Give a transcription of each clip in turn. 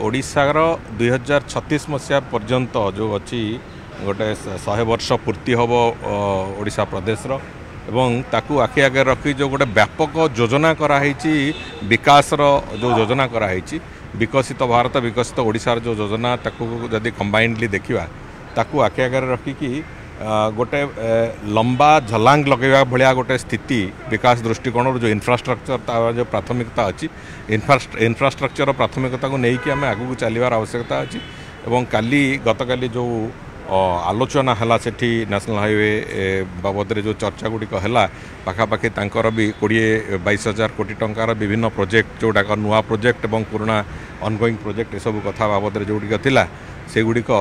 ओडिशार 2036 मसीहा पर्यंत जो अच्छी गोटे 100 वर्ष पूर्ति हम ओडिशा प्रदेशर एवं ताकू आखि आगे रखी जो गोटे व्यापक योजना कराई विकास जो योजना कराई विकसित भारत विकसित ओडिशार जो योजना ताकू जदि कंबाइंडली देखा ताकू आखि आगे रखिकी गोटे लंबा झलांग लगेगा भाया गोटे स्थिति विकास दृष्टिकोण जो इंफ्रास्ट्रक्चर तार जो प्राथमिकता अच्छी इंफ्रास्ट्रक्चर प्राथमिकता को लेकिन आम आगू चलवार आवश्यकता अच्छी एवं काली गतकाली जो आलोचना है सेठी नेशनल हाईवे बाबद जो चर्चा गुड़िक है पाखापाखि भी 20-22 कोटी टंकार विभिन्न प्रोजेक्ट जोटाक नुआ प्रोजेक्ट और पुराना ऑनगोइंग प्रोजेक्ट ये सब कथा बाबद जोड़िक थिला से गुड़िक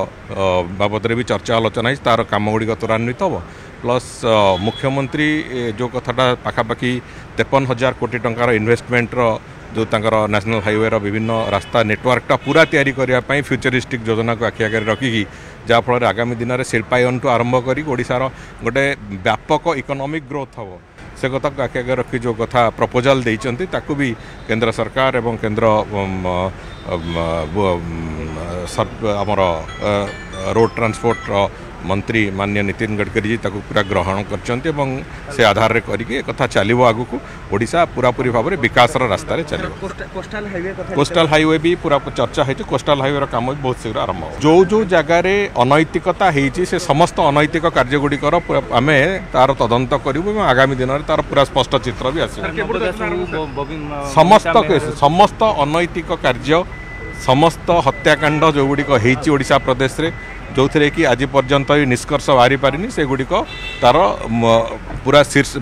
बाबद भी चर्चा आलोचना तार काम गुड़िक त्वरान्वित हम प्लस मुख्यमंत्री जो कथाटा पाखापाखि 53,000 कोटी टंकार इन्वेस्टमेंटर जो तंकर नेशनल हाईवे विभिन्न रास्ता नेटवर्कटा पूरा तैयारी करने फ्यूचरिस्टिक योजना को आखि आगे रखिकी जहाँफल आगामी दिन में शिल्पायन टू आरंभ कर ओडिशार गोटे व्यापक इकोनॉमिक ग्रोथ हम से कथा को आखि आगे रखी जो कथा प्रपोजल देइचंती ताकू भी केंद्र सरकार एवं केंद्र आमर रोड ट्रांसपोर्ट मंत्री माननीय नितिन गडकरी जी ताकू पूरा ग्रहण करछंती एवं से आधार रे करिके कथा चलिबो आगु को ओडिशा पूरा पूरी भाव में विकास रास्ता रे चलिबो। कोस्टल हाईवे भी पूरा चर्चा है कोस्टल हाईवे काम भी बहुत शीघ्र आरंभ हो जो जगह रे अनैतिकता होती से समस्त अनैतिक कार्य गुड़िकर आम तार तदंत करूँ आगामी दिन में तार पूरा स्पष्ट चित्र भी आस समस्त अनैतिक कार्य समस्त हत्याकांड जो गुड़िक ओडिशा प्रदेश रे जो थे कि आज पर्यंत निष्कर्ष बाहरी पारिनी से गुड़िक तार पूरा शेष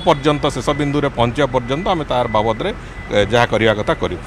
पर्यंत शेष बिंदु रे पहुँचा पर्यंत आम तार बाबद जहाँ करने कथा करूँ।